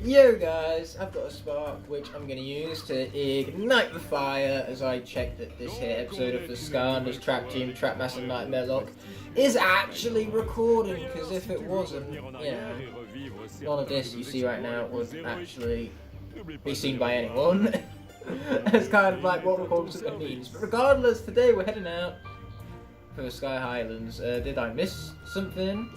Yo guys, I've got a spark which I'm going to use to ignite the fire as I check that this here episode of the Skylanders Trap Team Trap Master Nightmare Locke is actually recording, because if it wasn't, you know, none of this you see right now would actually be seen by anyone. It's kind of like what recording it means. But regardless, today we're heading out for the Sky Highlands. Did I miss something?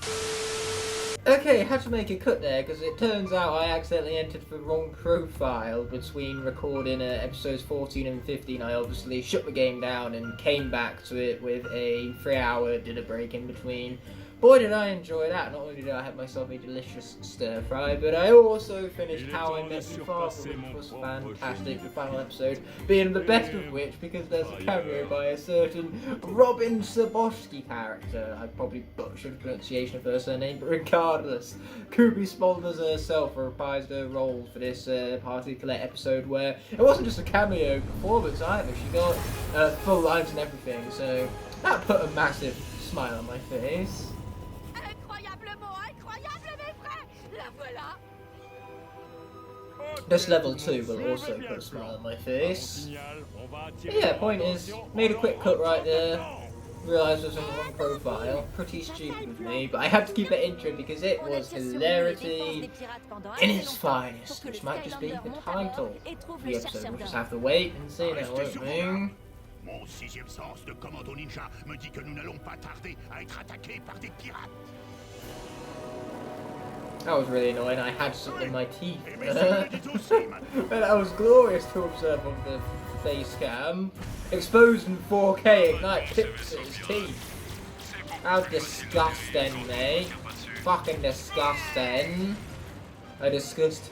Okay, had to make a cut there because it turns out I accidentally entered the wrong profile between recording episodes 14 and 15. I obviously shut the game down and came back to it with a 3-hour dinner break in between. Boy did I enjoy that. Not only did I have myself a delicious stir fry, but I also finished How I Met Your Father, which was fantastic. The final episode being the best of which, because there's a cameo by a certain Robin Saboshki character. I probably butchered the pronunciation of her surname, but regardless, Koopy Smulders herself reprised her role for this particular episode, where it wasn't just a cameo performance either. She got full lines and everything, so that put a massive smile on my face. This level 2 will also put a smile on my face. But yeah, point is, made a quick cut right there. Realised I was on the wrong profile. Pretty stupid of me, but I had to keep that intro because it was hilarity in its finest, which might just be the title of the episode. We'll just have to wait and see now, won't we? Mon sixième sens de commando ninja me dit que nous n'allons pas tarder à être attaqués par des pirates. That was really annoying. I had something in my teeth. But that was glorious to observe on the face cam. Exposed in 4K, Ignite tips at his teeth. How disgusting, mate. Fucking disgusting. I disgust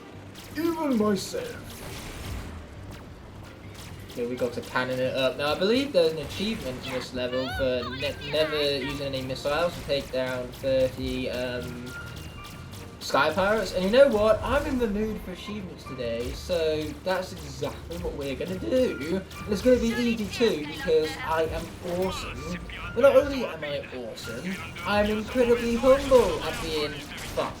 even myself. Okay, we got to cannon it up. Now, I believe there's an achievement in this level for never using any missiles to take down 30 Sky Pirates. And you know what? I'm in the mood for achievements today, so that's exactly what we're going to do. And it's going to be easy too, because I am awesome. But not only am I awesome, I'm incredibly humble at being fun.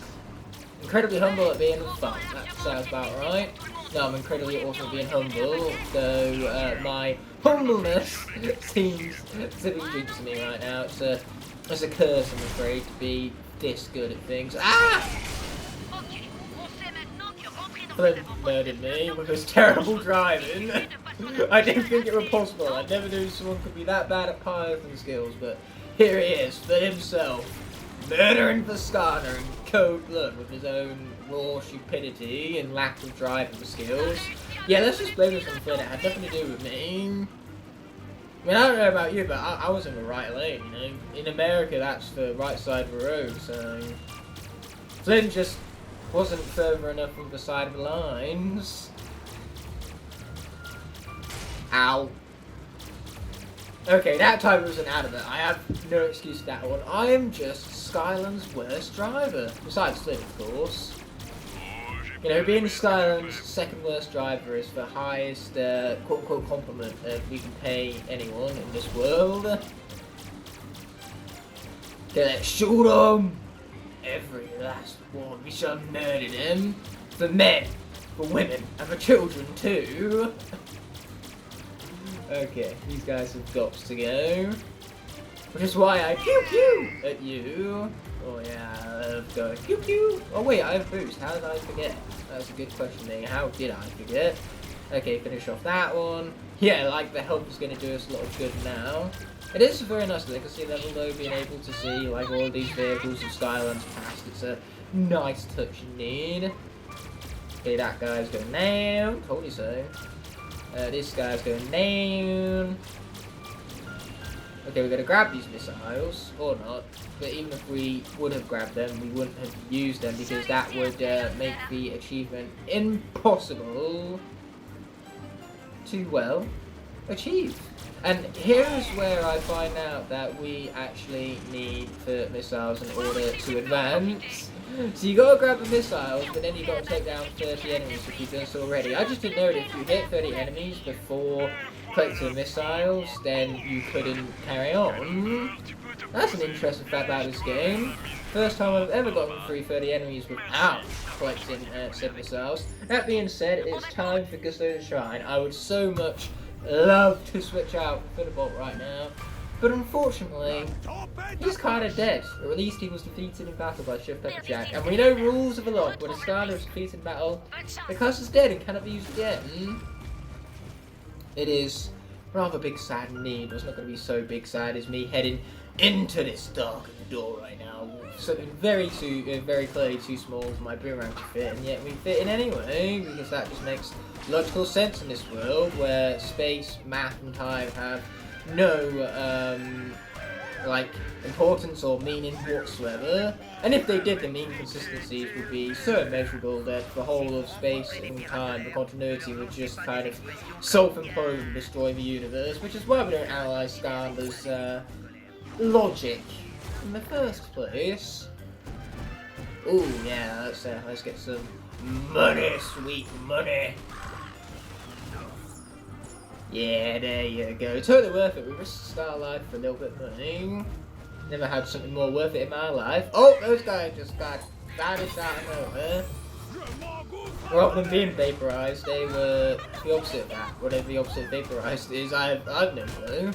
Incredibly humble at being fun. That sounds about right. No, I'm incredibly awesome at being humble, though my humbleness seems to be jinxing me right now. It's a curse, I'm afraid, to be this good at things. Ah! Flynn murdered me with his terrible driving. I didn't think it was possible. I never knew someone could be that bad at piloting skills, but here he is, Flynn himself, murdering the Skylander in cold blood with his own raw stupidity and lack of driving skills. Yeah, let's just blame this on Flynn. It had nothing to do with me. I mean, I don't know about you, but I was in the right lane, you know. In America, that's the right side of the road, so Flynn just wasn't further enough from the side of the lines. Ow. Okay, that time it was an adamant. I have no excuse for that one. I am just Skyland's worst driver. Besides Flynn, of course. You know, being Skyland's second worst driver is the highest quote-unquote compliment we can pay anyone in this world. Okay, let's shoot him! Every last one. We shall murder them. For men, for women, and for children too. Okay, these guys have got to go. Which is why I pew pew at you. Oh yeah, I love going pew pew. Oh wait, I have boost. How did I forget? That's a good question there. How did I forget? Okay, finish off that one. Yeah, like the help is going to do us a lot of good now. It is a very nice legacy level though, being able to see like all these vehicles of Skylanders past. It's a nice touch indeed. Okay, that guy's going down. Told you so. This guy's going down. Okay, we're going to grab these missiles, or not, but even if we would have grabbed them, we wouldn't have used them because that would make the achievement impossible to, well, achieve. And here's where I find out that we actually need the missiles in order to advance. So you gotta grab the missiles, but then you gotta take down 30 enemies if you've done so already. I just didn't know that if you hit 30 enemies before collecting the missiles, then you couldn't carry on. That's an interesting fact about this game. First time I've ever gotten 330 enemies without collecting said missiles. That being said, it's time for Gusto to shine. I would so much love to switch out Thunderbolt right now, but unfortunately, he's kind of dead. Or at least he was defeated in battle by Chef Pepperjack. And we know rules of the Locke. When a Skylander is defeated in battle, the class is dead and cannot be used again. It is rather big sad indeed. It's not going to be so big sad as me heading into this dark door right now. Something very clearly too small for my boomerang to fit, and yet we fit in anyway, because that just makes logical sense in this world where space, math, and time have no like importance or meaning whatsoever. And if they did, the mean consistencies would be so immeasurable that the whole of space and time, the continuity, would just kind of self-implode and destroy the universe, which is why we don't analyze Skylanders' logic in the first place. Ooh, yeah, let's get some money, sweet money. Yeah, there you go. Totally worth it. We risked Star Life for a little bit of money. Never had something more worth it in my life. Oh, those guys just got vanished out of nowhere. Rather than being vaporized, they were the opposite of that. Whatever the opposite of vaporized is, I've no clue.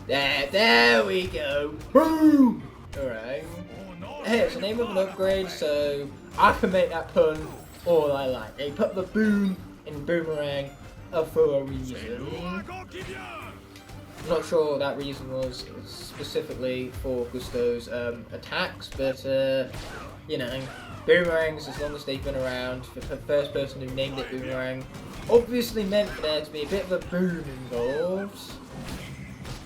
There we go. Boom! Alright. Hey, it's the name of an upgrade, so I can make that pun all I like. They put the boom in boomerang for a reason. I'm not sure what that reason was specifically for Gusto's attacks, but you know, boomerangs, as long as they've been around, the first person who named it boomerang obviously meant for there to be a bit of a boom involved.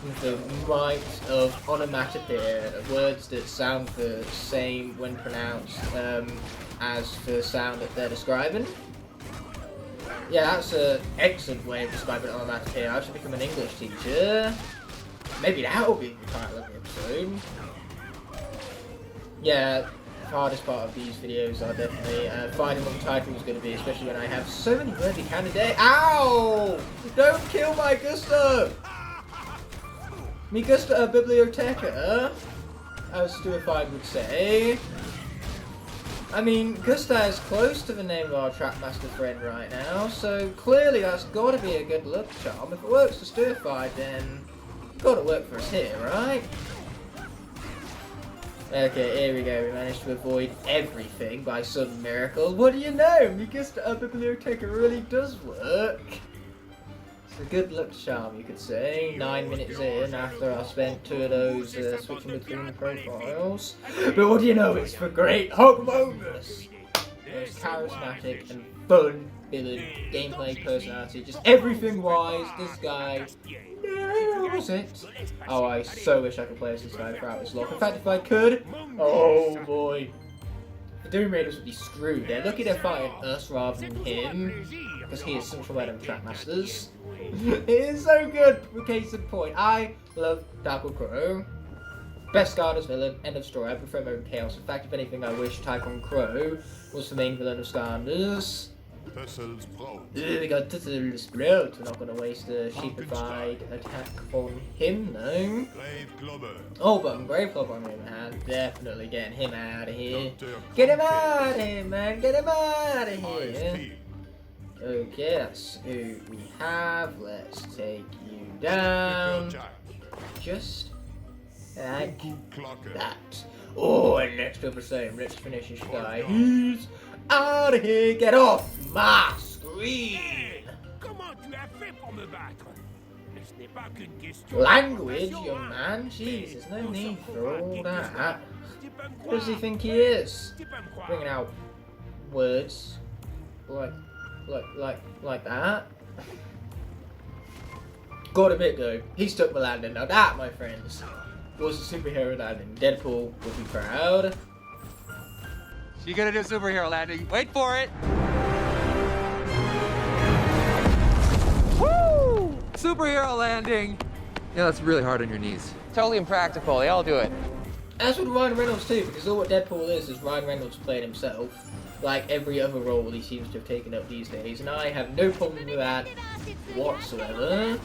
With the might of onomatopoeia, words that sound the same when pronounced as the sound that they're describing. Yeah, that's an excellent way of describing onomatopoeia. I should become an English teacher. Maybe that will be the title of the episode. Yeah, the hardest part of these videos are definitely finding what the title is going to be, especially when I have so many worthy candidates. Ow! Don't kill my Gusto! Mi gusta a biblioteca, as Stuified would say. I mean, Gusta is close to the name of our Trapmaster friend right now, so clearly that's got to be a good luck charm. If it works for Stuified, then it's got to work for us here, right? Okay, here we go. We managed to avoid everything by some miracle. What do you know? Mi gusta a biblioteca really does work. It's a good luck charm, you could say. 9 minutes in after I spent 2 of those switching between the profiles. But what do you know? It's for great humongous! Most charismatic and fun villain, gameplay, personality, just everything wise. This guy nails it. Oh, I so wish I could play as this guy throughout this Locke. In fact, if I could, oh boy. The Doom Raiders would be screwed. They're lucky they're fighting us rather than him, because he is such a random Trapmasters. It is so good. Case in point, I love Darkle Crow. Best Skylanders villain. End of story. I prefer American Chaos. In fact, if anything, I wish Tycoon Crow was the main villain of Skylanders. We got Tussle Sprout. We're not going to waste a sheepified attack on him, though. Oh, but Grave Club on the other hand, definitely getting him out of here. Get him out of here, man. Get him out of here. Okay, that's who we have. Let's take you down. Just like that. Oh, and next up the same. Let's finish this guy. He's out of here. Get off my screen. Language, young man. Jeez, there's no need for all that. What does he think he is? Bringing out words like that. Got a bit though. He took the landing. Now that, my friends, was a superhero landing. Deadpool would be proud. You gonna do a superhero landing? Wait for it. Woo! Superhero landing. Yeah, that's really hard on your knees. Totally impractical. They all do it. As with Ryan Reynolds too, because all what Deadpool is Ryan Reynolds playing himself. like every other role he seems to have taken up these days, and I have no problem with that whatsoever.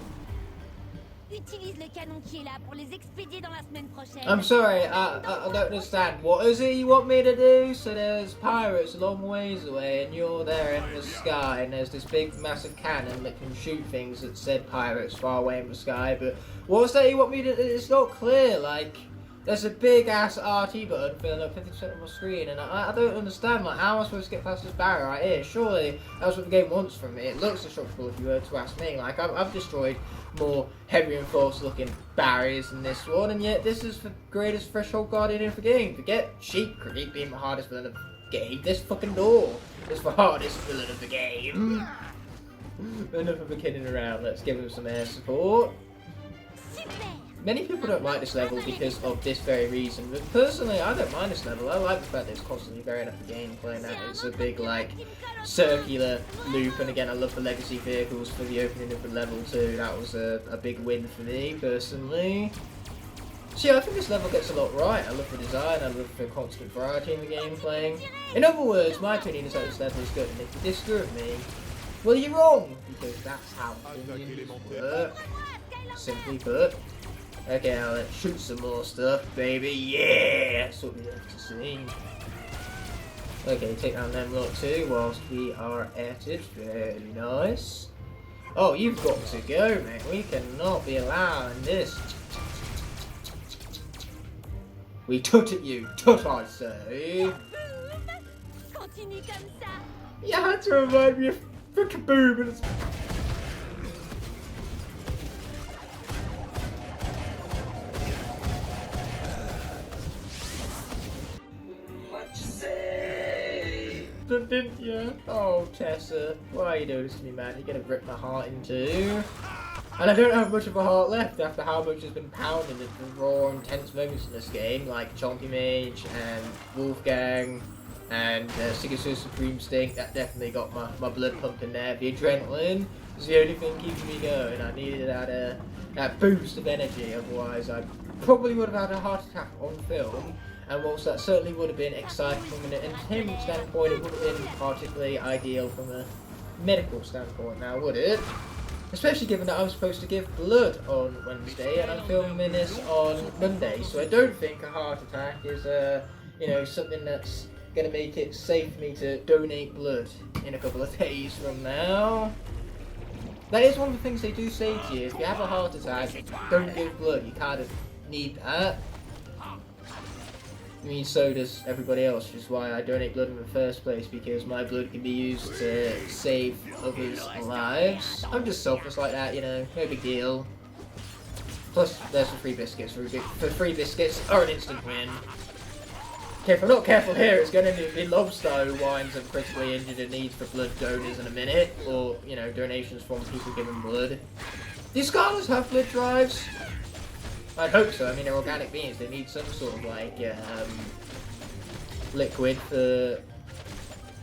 I'm sorry, I don't understand. What is it you want me to do? So there's pirates a long ways away, and you're there in the sky, and there's this big massive cannon that can shoot things that said pirates far away in the sky, but what's that you want me to do? It's not clear, like, there's a big ass RT button filling up 50% of my screen, and I don't understand, like, how am I supposed to get past this barrier right here? Surely that's what the game wants from me. It looks destructible if you were to ask me. Like, I've destroyed more heavy and false looking barriers than this one, and yet this is the greatest threshold guardian in the game. Forget Sheep Creep being the hardest villain of the game. This fucking door is the hardest villain of the game. Enough of the kidding around, let's give him some air support. Many people don't like this level because of this very reason, but personally I don't mind this level. I like the fact that it's constantly varying up the gameplay, and that it's a big, like, circular loop, and again I love the legacy vehicles for the opening of the level too. That was a big win for me personally. So yeah, I think this level gets a lot right. I love the design, I love the constant variety in the gameplay. In other words, my opinion is that this level is good, and if you disagree with me, well, you're wrong, because that's how opinions work, simply put. Okay, now let's shoot some more stuff, baby. Yeah, that's what we have to see. Okay, take down them lot too whilst we are at it. Very nice. Oh, you've got to go, mate. We cannot be allowing this. We tut at you, tut I say. You had to remind me of the kaboom and it's... Didn't you? Oh, Tessa, why are you doing this to me, man? You're gonna rip my heart in two. And I don't have much of a heart left after how much has been pounded at the raw, intense moments in this game, like Chompy Mage and Wolfgang and Sigurdsson Supreme Stink. That definitely got my blood pumping there. The adrenaline is the only thing keeping me going. I needed that boost of energy, otherwise I probably would have had a heart attack on film. And whilst that certainly would have been exciting from an entertainment standpoint, it would have been particularly ideal from a medical standpoint now, would it? Especially given that I was supposed to give blood on Wednesday and I'm filming this on Monday, so I don't think a heart attack is something that's going to make it safe for me to donate blood in a couple of days from now. That is one of the things they do say to you: if you have a heart attack, don't give blood. You kind of need that. I mean, so does everybody else, which is why I donate blood in the first place, because my blood can be used to save others' lives. I'm just selfless like that, you know, no big deal. Plus, there's the free biscuits. The free biscuits are an instant win. Okay, if I'm not careful here, it's going to be Lobster who winds up critically injured and needs for blood donors in a minute, or, you know, donations from people giving blood. Do Skylanders have blood drives? I'd hope so. I mean, they're organic beings. They need some sort of, like, liquid for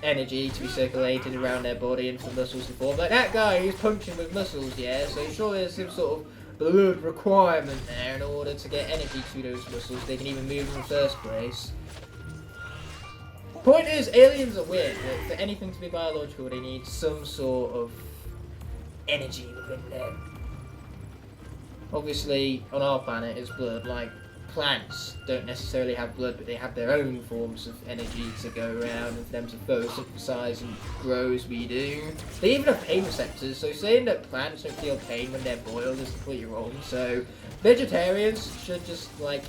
energy to be circulated around their body and for muscles to form. Like that guy who's punching with muscles, yeah? So sure there's some sort of blood requirement there in order to get energy to those muscles. They can even move in the first place. Point is, aliens are weird. But for anything to be biological, they need some sort of energy within them. Obviously, on our planet, it's blood. Like, plants don't necessarily have blood, but they have their own forms of energy to go around and for them to photosynthesize and grow as we do. They even have pain receptors, so saying that plants don't feel pain when they're boiled is completely wrong. So, vegetarians should just, like,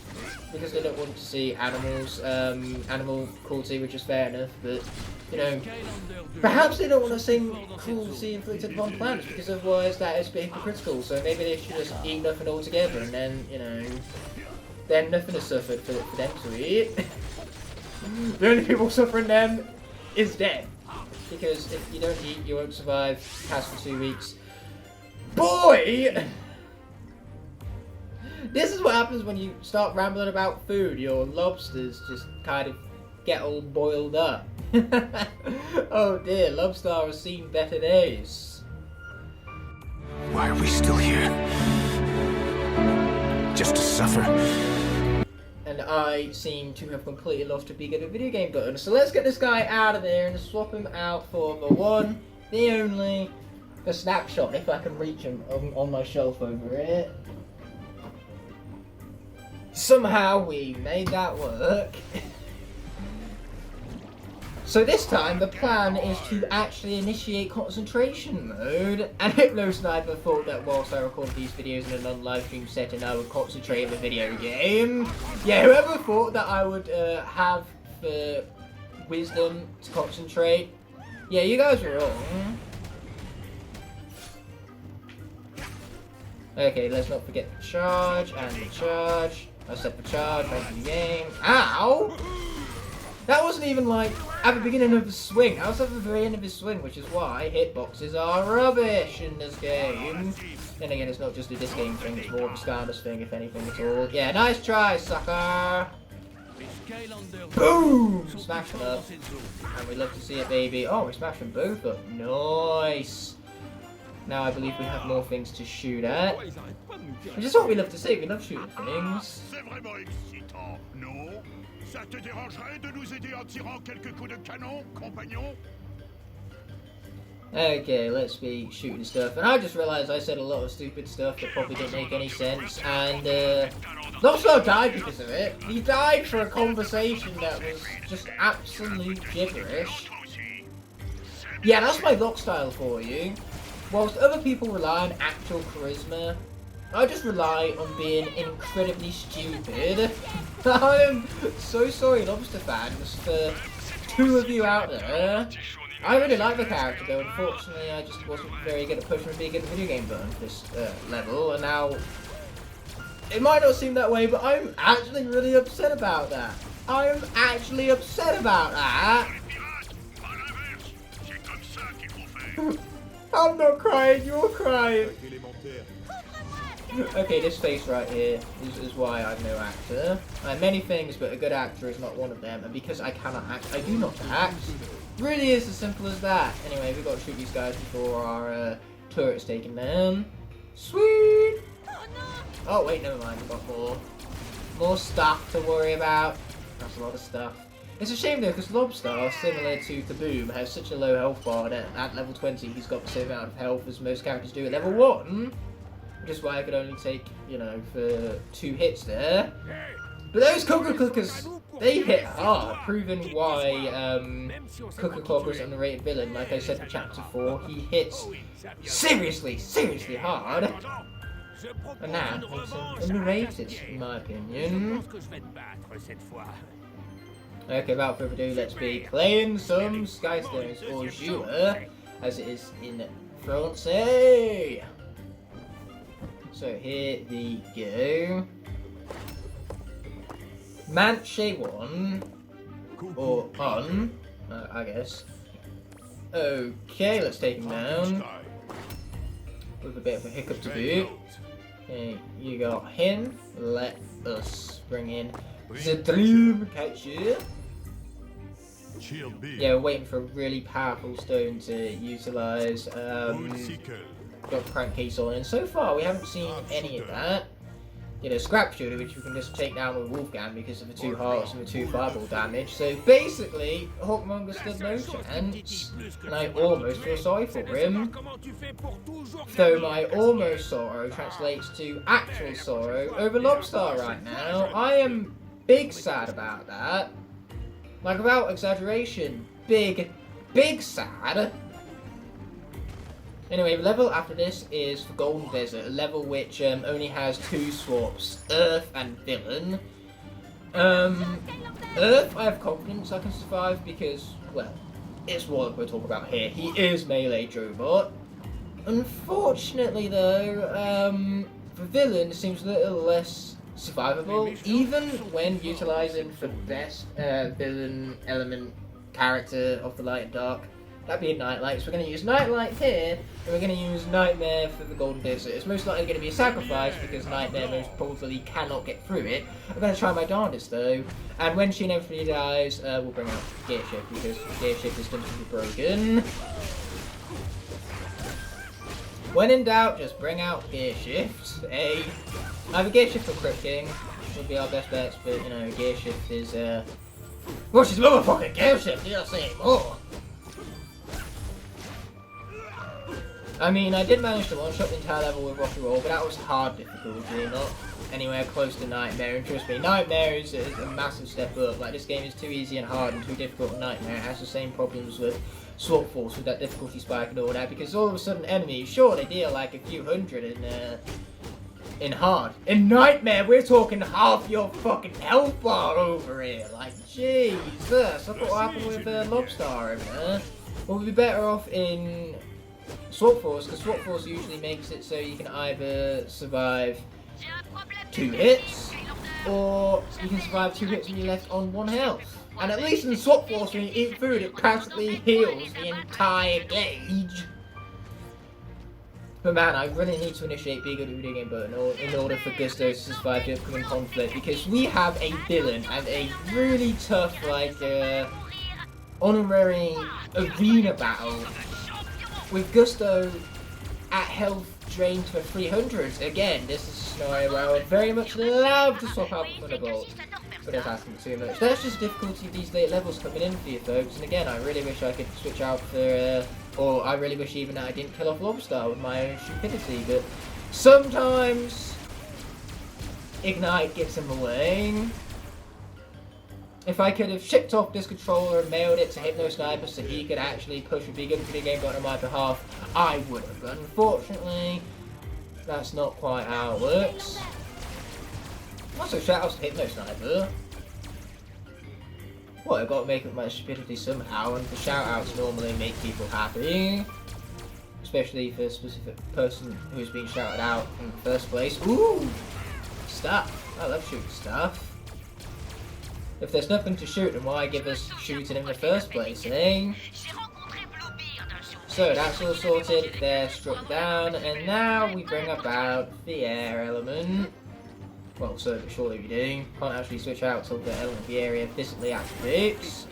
because they don't want to see animals, animal cruelty, which is fair enough, but, you know, perhaps they don't want to see cruelty inflicted upon plants, because otherwise that is being hypocritical, so maybe they should just eat nothing altogether, and then, you know, then nothing is suffered for them to eat. The only people suffering them is death, because if you don't eat, you won't survive past for 2 weeks. Boy! This is what happens when you start rambling about food. Your lobsters just kind of get all boiled up. Oh dear, Lobster has seen better days. Why are we still here? Just to suffer? And and I seem to have completely lost a be good at video game button. So let's get this guy out of there and swap him out for the one, the only, the snapshot, if I can reach him on my shelf over here. Somehow we made that work. So this time the plan is to actually initiate concentration mode, and Hypno Sniper thought that whilst I record these videos in a non-live stream setting I would concentrate in the video game. Yeah, whoever thought that I would have the wisdom to concentrate, yeah, you guys were wrong. Okay, let's not forget the charge and the charge. I set the charge, back in the game. Ow! That wasn't even like at the beginning of the swing. I was at the very end of his swing, which is why hitboxes are rubbish in this game. Then again, it's not just a this game thing, it's more of a Skylanders thing, if anything at all. Yeah, nice try, sucker! Boom! Smash it up. And we love to see it, baby. Oh, we smashed them both up. Nice! Now I believe we have more things to shoot at. Which is what we love to see, we love shooting things. Ça te dérangerait de nous aider en tirant quelques coups de canon, compagnon? Okay, let's be shooting stuff. And I just realised I said a lot of stupid stuff that probably didn't make any sense. And, Locke died because of it. He died for a conversation that was just absolute gibberish. Yeah, that's my Locke style for you. Whilst other people rely on actual charisma, I just rely on being incredibly stupid. I'm so sorry, Lobster fans, for two of you out there. I really like the character, though. Unfortunately, I just wasn't very good at pushing the big video game button for this level, and now it might not seem that way, but I'm actually really upset about that. I'm actually upset about that. I'm not crying, you're crying. Okay, this face right here is why I'm no actor. I'm many things, but a good actor is not one of them. And because I cannot act, I do not act. Really is as simple as that. Anyway, we've got to shoot these guys before our turret's taken down. Sweet! Oh wait, never mind. We've got more stuff to worry about. That's a lot of stuff. It's a shame though, because Lobster, similar to Kaboom, has such a low health bar that at level 20 he's got the same amount of health as most characters do at level 1. Which is why I could only take, you know, for 2 hits there. But those Cooker Clickers, they hit hard, proving why Cooker Clocker's underrated villain. Like I said in Chapter 4, he hits seriously hard. And that makes him underrated, in my opinion. Okay, without further ado, let's be playing some Skylanders, or Jour, as it is in française. So here we go. Manche 1, or on, I guess. Okay, let's take him down. With a bit of a hiccup to boot. Okay, you got him. Let us bring in the Dream Catcher. Yeah, we're waiting for a really powerful stone to utilise. Got the crankcase on, and so far we haven't seen any of that. You know, Scrap Shooter, which we can just take down with Wolfgang because of the 2 hearts and the 2 fireball damage. So basically, Hawkmonger stood no chance, and I almost feel sorry for him. Though my almost sorrow translates to actual sorrow over Lobster right now. I am big sad about that. Like, without exaggeration, big sad. Anyway, the level after this is the Golden Desert, a level which only has 2 swaps, Earth and Villain. Earth, I have confidence I can survive because, well, it's what we're talking about here. He is Melee Drobot. Unfortunately though, the Villain seems a little less survivable, even when utilising the best Villain element character of the Light and Dark. That'd be a Nightlight, so we're going to use Nightlight here, and we're going to use Nightmare for the Golden Desert. It's most likely going to be a sacrifice, because Nightmare most probably cannot get through it. I'm going to try my darndest though, and when she inevitably dies, we'll bring out Gear Shift, because Gear Shift is going to be broken. When in doubt, just bring out Gear Shift. Either Gear Shift or Crit King. would be our best bets, but you know, Gear Shift is what's his motherfucking Gear Shift? You don't say anymore. I mean, I did manage to one-shot the entire level with Rocky Roll, but that was hard difficulty, not anywhere close to Nightmare. And trust me, Nightmare is a massive step up. Like, this game is too easy and hard and too difficult in Nightmare. It has the same problems with Swap Force, with that difficulty spike and all that, because all of a sudden enemies, sure, they deal like a few hundred in hard. In Nightmare, we're talking half your fucking health bar over here. Like, Jesus, look what happened with Lobster over there. Well, we'd be better off in Swap Force, because Swap Force usually makes it so you can either survive 2 hits, or you can survive 2 hits when you're left on 1 health. And at least in Swap Force, when you eat food, it practically heals the entire gauge. But man, I really need to initiate Be Good at Video Game Button in order for Gusto to survive the upcoming conflict, because we have a villain and a really tough, like, honorary arena battle with Gusto at health drained to a 300. Again, this is a scenario where I would very much love to swap out the Thunderbolt, but that's asking too much. That's just the difficulty of these late levels coming in for you folks, and again, I really wish I could switch out for, or I really wish even that I didn't kill off Lobster with my own stupidity, but sometimes Ignite gets in the way. If I could have shipped off this controller and mailed it to Hypno Sniper so he could actually push a Be Good Video Game Button on my behalf, I would have. But unfortunately, that's not quite how it works. Also, shoutouts to Hypno Sniper. Well, I've got to make up my stupidity somehow, and the shoutouts normally make people happy. Especially for a specific person who's been shouted out in the first place. Ooh! Stuff. I love shooting stuff. If there's nothing to shoot, then why give us shooting in the first place, eh? So that's all sorted, they're struck down, and now we bring about the air element. Well, so surely we do. Can't actually switch out till the element of the area physically activates.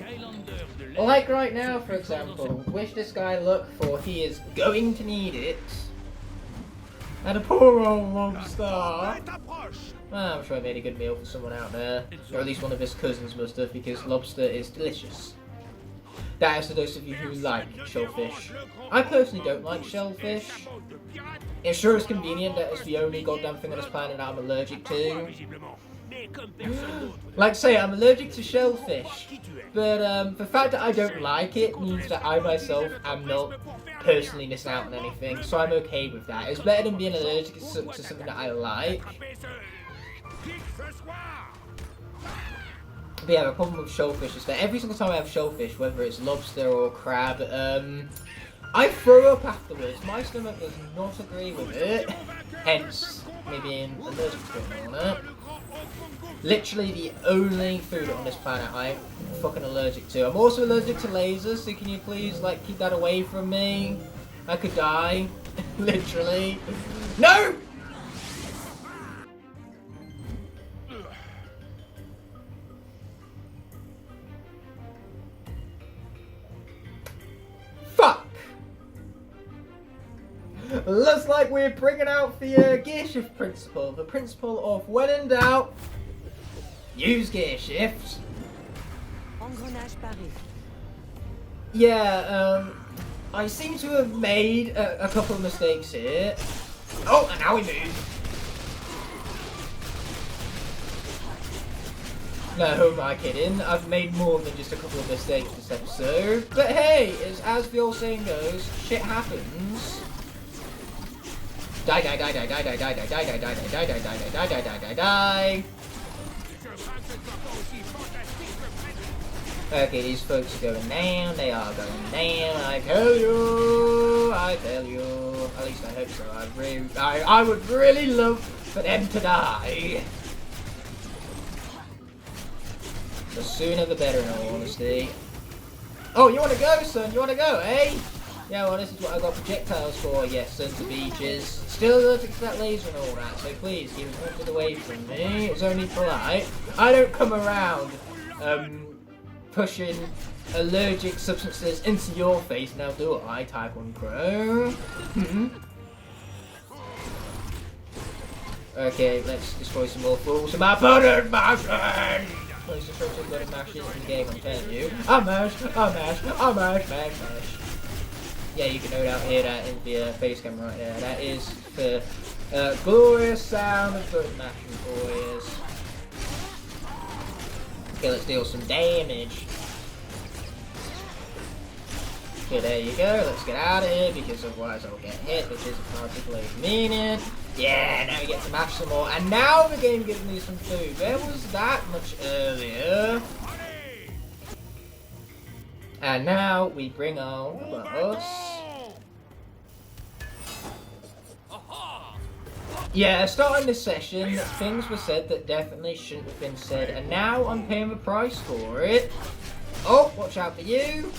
Like right now, for example, wish this guy luck, for he is going to need it. And a poor old Lobster. Well, I'm sure I made a good meal for someone out there. Or at least one of his cousins must have, because lobster is delicious. That is for those of you who like shellfish. I personally don't like shellfish. It sure is convenient that it's the only goddamn thing on this planet that I'm allergic to. Like say, I'm allergic to shellfish. But the fact that I don't like it means that I myself am not personally missing out on anything. So I'm okay with that. It's better than being allergic to something that I like. But yeah, the problem with shellfish is that every single time I have shellfish, whether it's lobster or crab, I throw up afterwards. My stomach does not agree with it, hence me being allergic to it and all that. Literally the only food on this planet I'm fucking allergic to. I'm also allergic to lasers, so can you please, like, keep that away from me? I could die. Literally. No! Fuck! Looks like we're bringing out the gear shift principle. The principle of when in doubt, use gear shift. Yeah, I seem to have made a couple of mistakes here. Oh, and now we move. No, who am I kidding? I've made more than just a couple of mistakes this episode. But hey, as the old saying goes, shit happens. Die, die, die, die, die, die, die, die, die, die, die, die, die, die, die, die, die, die, die, die. Okay, these folks are going down. They are going down. I tell you. I tell you. At least I hope so. I would really love for them to die. The sooner the better, in all honesty. Oh, you want to go, son? You want to go, eh? Yeah, well, this is what I got projectiles for, yes, sons of beaches. Still allergic to that laser and all that, so please, keep it away from me. It's only polite. I don't come around, pushing allergic substances into your face, now do I, Taekwondo Pro? Okay, let's destroy some more fools. My button mashing! Let's destroy some button mashing in the game, I'm telling you. I mash. Yeah, you can no doubt hear that in the face cam right there. That is the glorious sound of button mashing, boys. Okay, let's deal some damage. Okay, there you go. Let's get out of here because otherwise I'll get hit, which isn't particularly meaning. Yeah, now we get to mash some more. And now the game gives me some food. Where was that much earlier? And now we bring on the boss. Yeah, starting this session, things were said that definitely shouldn't have been said, and now I'm paying the price for it. Oh, watch out for you.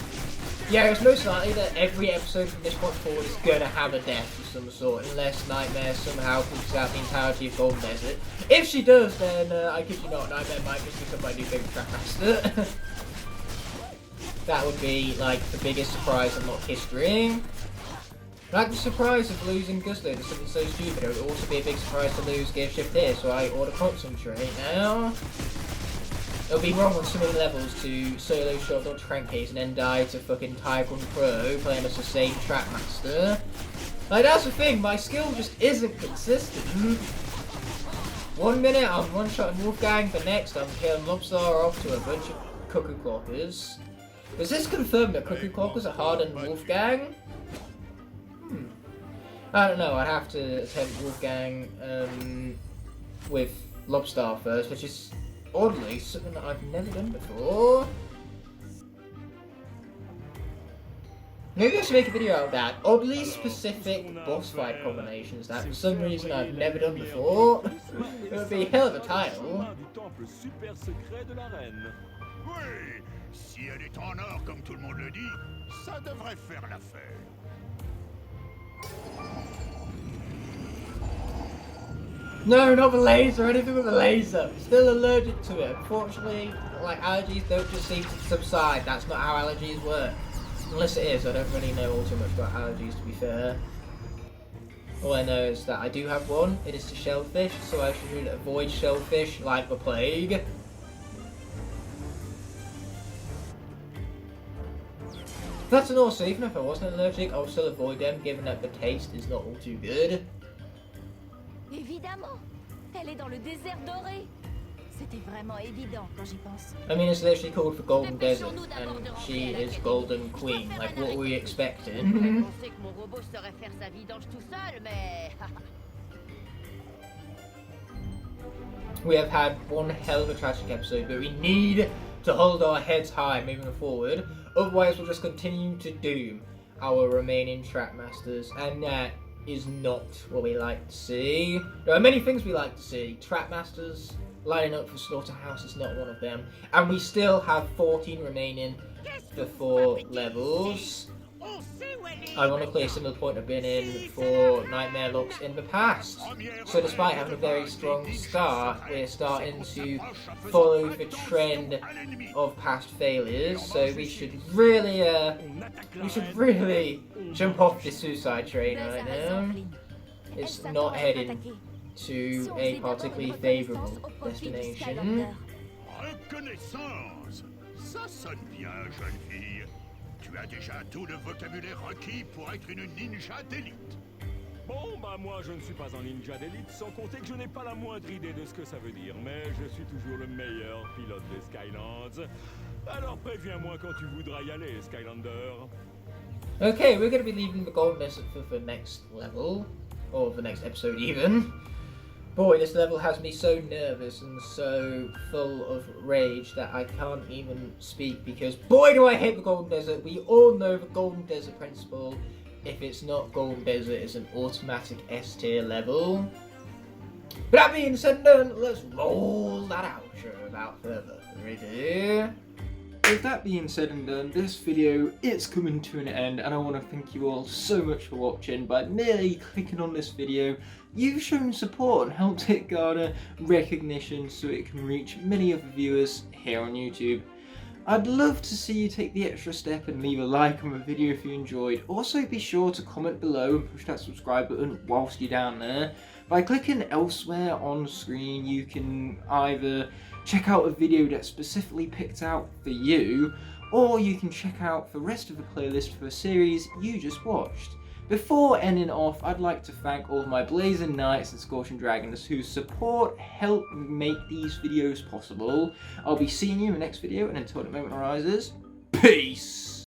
Yeah, it's most likely that every episode from this point forward is gonna have a death of some sort, unless Nightmare somehow pulls out the entirety of Golden Desert. If she does, then I kid you not, Nightmare might just become my new favourite Trackmaster. That would be like the biggest surprise in Locke history. Like the surprise of losing Gusto to something so stupid, it would also be a big surprise to lose Gear Shift here, so I ought to concentrate now. It would be wrong on some of the levels to solo shot Dodge Crankcase and then die to fucking Tycoon Pro playing as the same Trackmaster. Like, that's the thing, my skill just isn't consistent. 1 minute I'm one-shotting Wolfgang, the next I'm killing Lobstar off to a bunch of Cuckoo Clockers. Does this confirm that Cuckoo Clockers are harder than Wolfgang? I don't know, I'd have to attempt Wolfgang with Lobstar first, which is oddly something that I've never done before. Maybe I should make a video out of that. Oddly specific boss fight combinations that for some reason I've never done before. It would be a hell of a title. Oui, si elle est en or comme tout le monde le dit, ça devrait faire l'affaire. No, not the laser, anything with the laser. Still allergic to it. Unfortunately, like, allergies don't just seem to subside. That's not how allergies work. Unless it is, I don't really know all too much about allergies, to be fair. All I know is that I do have one. It is to shellfish, so I should avoid shellfish like the plague. That's an also, even if I wasn't allergic, I would still avoid them, given that the taste is not all too good. Évidemment, elle est dans le désert doré. C'était vraiment évident quand j'y pense. I mean, it's literally called for Golden Desert, and she is Golden Queen. Like, what were we expecting? On sait que mon robot saurait faire sa vidange tout seul, mais We have had one hell of a tragic episode, but we need to hold our heads high moving forward. Otherwise, we'll just continue to doom our remaining Trackmasters, and that is not what we like to see. There are many things we like to see. Trackmasters lining up for Slaughterhouse is not one of them. And we still have 14 remaining before levels. Ironically, a similar point I've been in for Nightmare Locks in the past. So despite having a very strong start, we're starting to follow the trend of past failures. So we should really jump off the suicide train right now. It's not heading to a particularly favourable destination. Reconnaissance. Ça sonne bien, jeune fille. Tu as déjà tout le vocabulaire requis pour être une ninja d'élite. Bon, bah moi je ne suis pas un ninja d'élite, sans compter que je n'ai pas la moindre idée de ce que ça veut dire, mais je suis toujours le meilleur pilote des Skylanders. Alors préviens-moi quand tu voudras y aller, Skylander. Okay, we're going to be leaving the Golden Desert for the next level, or the next episode even. Boy, this level has me so nervous and so full of rage that I can't even speak because boy do I hate the Golden Desert. We all know the Golden Desert principle. If it's not Golden Desert, it's an automatic S tier level. But that being said and done, let's roll that outro without further ado. With that being said and done, this video is coming to an end, and I want to thank you all so much for watching. By merely clicking on this video, you've shown support and helped it garner recognition so it can reach many other viewers here on YouTube. I'd love to see you take the extra step and leave a like on the video if you enjoyed. Also be sure to comment below and push that subscribe button whilst you're down there. By clicking elsewhere on screen, you can either check out a video that's specifically picked out for you, or you can check out the rest of the playlist for a series you just watched. Before ending off, I'd like to thank all of my Blazing Knights and Scorching Dragons whose support helped make these videos possible. I'll be seeing you in the next video, and until the moment arises, peace!